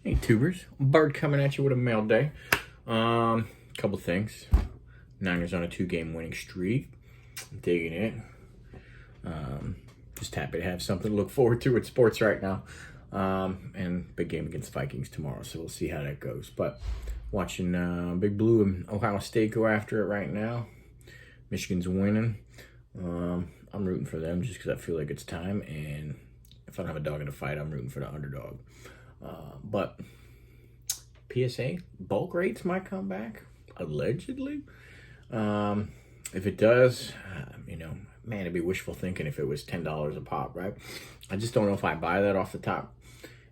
Hey tubers, Bart coming at you with a mail day. Couple things. Niners on a 2-game winning streak. Digging it. Just happy to have something to look forward to with sports right now. And big game against Vikings tomorrow, so we'll see how that goes. But watching Big Blue and Ohio State go after it right now. Michigan's winning. I'm rooting for them just because I feel like it's time, and if I don't have a dog in the fight, I'm rooting for the underdog. But PSA bulk rates might come back, allegedly. If it does, man, it'd be wishful thinking if it was $10 a pop, right? I just don't know if I buy that off the top.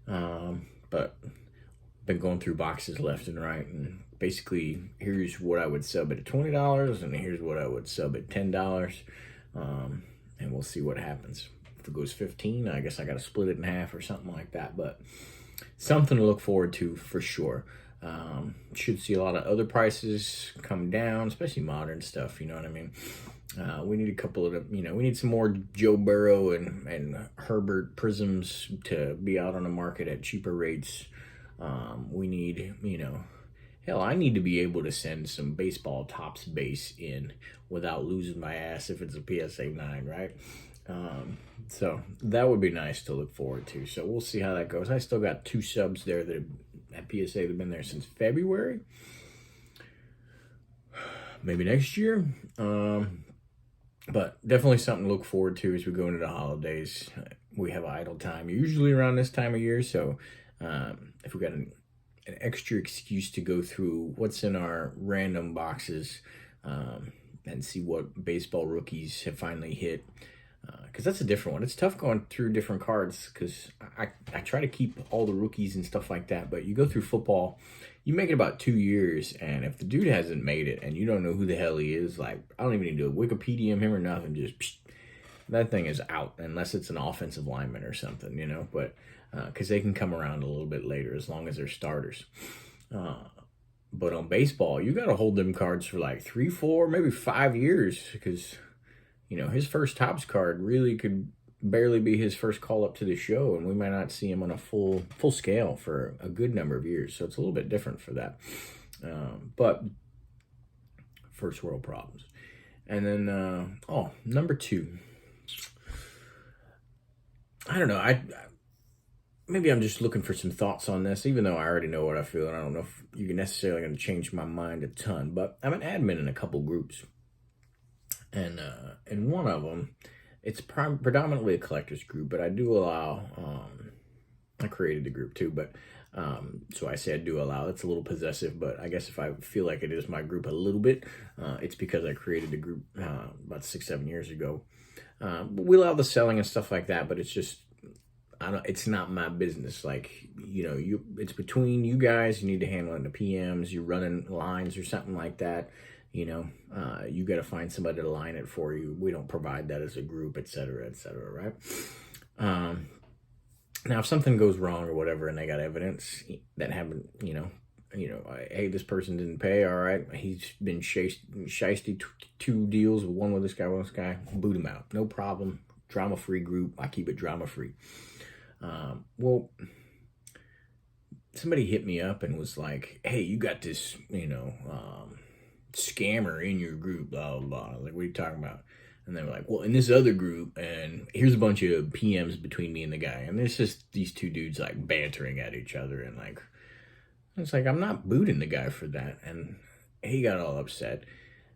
But been going through boxes left and right, and basically here's what I would sub it at $20, and here's what I would sub at $10. And we'll see what happens. If it goes 15, I guess I got to split it in half or something like that. But something to look forward to for sure. Should see a lot of other prices come down, especially modern stuff. You know what I mean? We need a couple of, we need some more Joe Burrow and Herbert prisms to be out on the market at cheaper rates. We need, hell, I need to be able to send some baseball tops base in without losing my ass if it's a PSA 9, right? So that would be nice to look forward to. So we'll see how that goes. I still got 2 subs there that at PSA that have been there since February. Maybe next year. But definitely something to look forward to as we go into the holidays. We have idle time usually around this time of year. So if we got an extra excuse to go through what's in our random boxes and see what baseball rookies have finally hit. Because that's a different one. It's tough going through different cards because I try to keep all the rookies and stuff like that. But you go through football, you make it about 2 years, and if the dude hasn't made it and you don't know who the hell he is, like, I don't even need to Wikipedia him or nothing. Just that thing is out unless it's an offensive lineman or something, But because they can come around a little bit later as long as they're starters. But on baseball, you got to hold them cards for like 3, 4, maybe 5 years because his first Topps card really could barely be his first call up to the show, and we might not see him on a full scale for a good number of years. So it's a little bit different for that. But first world problems. And then, number 2. I don't know. Maybe I'm just looking for some thoughts on this, even though I already know what I feel, and I don't know if you're necessarily going to change my mind a ton. But I'm an admin in a couple groups. And in one of them, it's predominantly a collector's group, but I do allow, I created the group too, but so I say I do allow. It's a little possessive, but I guess if I feel like it is my group a little bit, it's because I created the group about 6-7 years ago. We allow the selling and stuff like that, but it's just, it's not my business. Like, it's between you guys. You need to handle it in the PMs. You're running lines or something like that. You got to find somebody to line it for you. We don't provide that as a group, et cetera, right? Now, if something goes wrong or whatever, and they got evidence that haven't, hey, this person didn't pay. All right, he's been shysty 2 deals, one with this guy, boot him out, no problem. Drama-free group. I keep it drama-free. Well, somebody hit me up and was like, hey, you got this, scammer in your group, blah, blah, blah. Like, what are you talking about? And they were like, well, in this other group, and here's a bunch of PMs between me and the guy. And there's just these 2 dudes, like, bantering at each other. And, like, it's like, I'm not booting the guy for that. And he got all upset.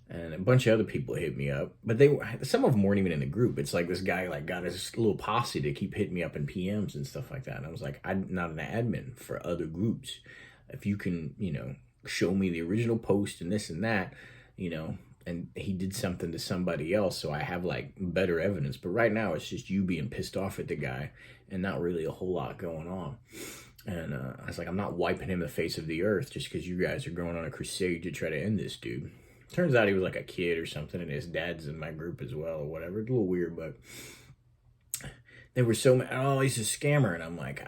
And a bunch of other people hit me up. But some of them weren't even in the group. It's like this guy, like, got his little posse to keep hitting me up in PMs and stuff like that. And I was like, I'm not an admin for other groups. If you can, show me the original post and this and that, and he did something to somebody else, so I have like better evidence. But right now it's just you being pissed off at the guy and not really a whole lot going on. And I was like, I'm not wiping him the face of the earth just because you guys are going on a crusade to try to end this dude. Turns out he was like a kid or something, and his dad's in my group as well or whatever. It's a little weird, but they were so mad. Oh, he's a scammer. And I'm like,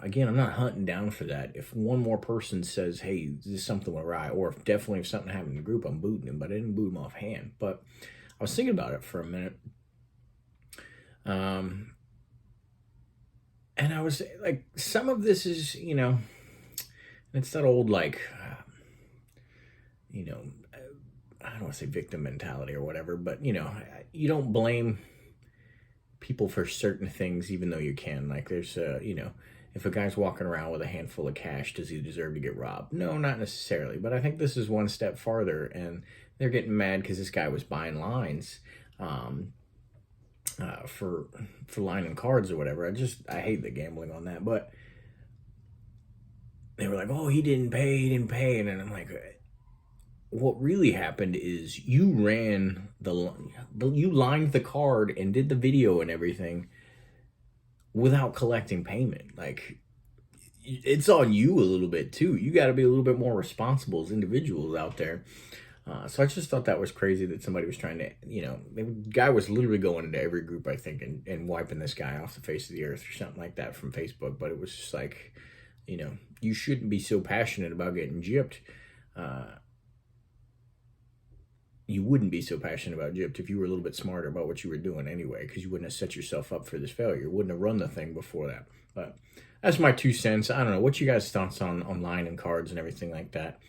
again, I'm not hunting down for that. If one more person says, hey, this is something awry, or if something happened in the group, I'm booting him, but I didn't boot him offhand. But I was thinking about it for a minute. And I was like, some of this is, it's that old, like, you know, I don't want to say victim mentality or whatever, but, you don't blame people for certain things, even though you can. Like, there's, if a guy's walking around with a handful of cash, does he deserve to get robbed? No, not necessarily. But I think this is one step farther, and they're getting mad because this guy was buying lines for lining cards or whatever. I hate the gambling on that. But they were like, "Oh, he didn't pay," and then I'm like, what really happened is you you lined the card and did the video and everything without collecting payment. Like, it's on you a little bit too. You got to be a little bit more responsible as individuals out there. So I just thought that was crazy that somebody was trying to, the guy was literally going into every group, I think, and wiping this guy off the face of the earth or something like that from Facebook. But it was just like, you shouldn't be so passionate about getting gypped. You wouldn't be so passionate about gypped if you were a little bit smarter about what you were doing anyway, because you wouldn't have set yourself up for this failure. You wouldn't have run the thing before that. But that's my 2 cents. I don't know. What's you guys' thoughts on line and cards and everything like that?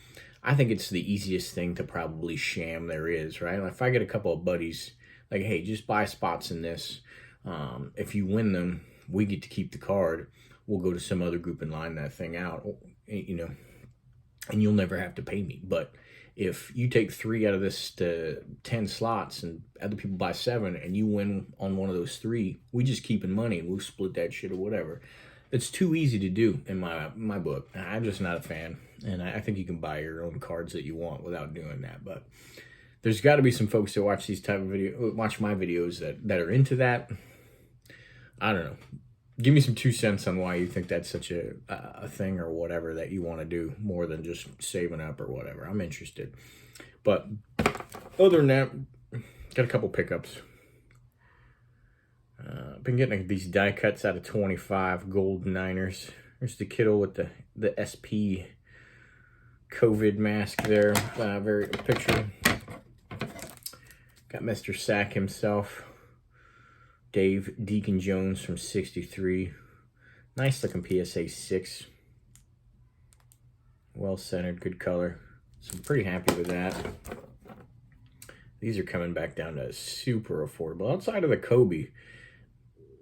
I think it's the easiest thing to probably sham there is, right? If I get a couple of buddies, like, hey, just buy spots in this. If you win them, we get to keep the card. We'll go to some other group and line that thing out, and you'll never have to pay me. But if you take 3 out of this to 10 slots and other people buy 7 and you win on one of those 3, we just keeping money and we'll split that shit or whatever. It's too easy to do in my book. I'm just not a fan. And I think you can buy your own cards that you want without doing that. But there's got to be some folks that watch these type of watch my videos that are into that. I don't know. Give me some 2 cents on why you think that's such a thing or whatever that you want to do more than just saving up or whatever. I'm interested. But other than that, got a couple pickups. Been getting these die cuts out of 25 gold Niners. There's the kiddo with the SP COVID mask there. Very picture. Got Mr. Sack himself. Dave Deacon Jones from 63. Nice looking PSA 6. Well centered, good color. So I'm pretty happy with that. These are coming back down to super affordable. Outside of the Kobe,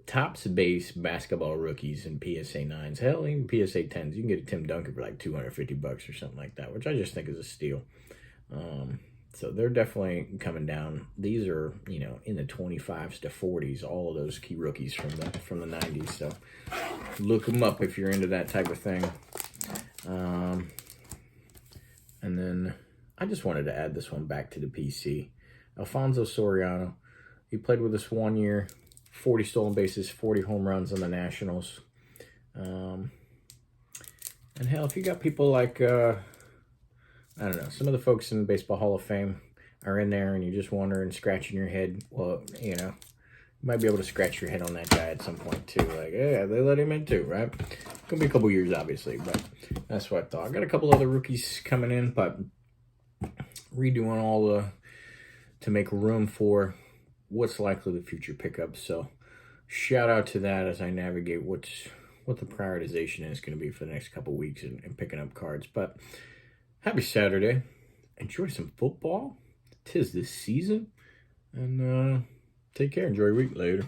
Topps base basketball rookies and PSA 9s. Hell, even PSA 10s. You can get a Tim Duncan for like $250 or something like that, which I just think is a steal. So they're definitely coming down. These are, in the 25s to 40s, all of those key rookies from the 90s. So look them up if you're into that type of thing. And then I just wanted to add this one back to the PC. Alfonso Soriano. He played with us 1 year, 40 stolen bases, 40 home runs on the Nationals. And hell, if you got people like... I don't know, some of the folks in the Baseball Hall of Fame are in there and you're just wondering, scratching your head. Well, you might be able to scratch your head on that guy at some point too. Like, yeah, they let him in too, right? Gonna be a couple years, obviously, but that's what I thought. I got a couple other rookies coming in, but redoing all to make room for what's likely the future pickups. So shout out to that as I navigate what the prioritization is going to be for the next couple weeks and picking up cards. But happy Saturday. Enjoy some football. 'Tis this season. And take care. Enjoy your week. Later.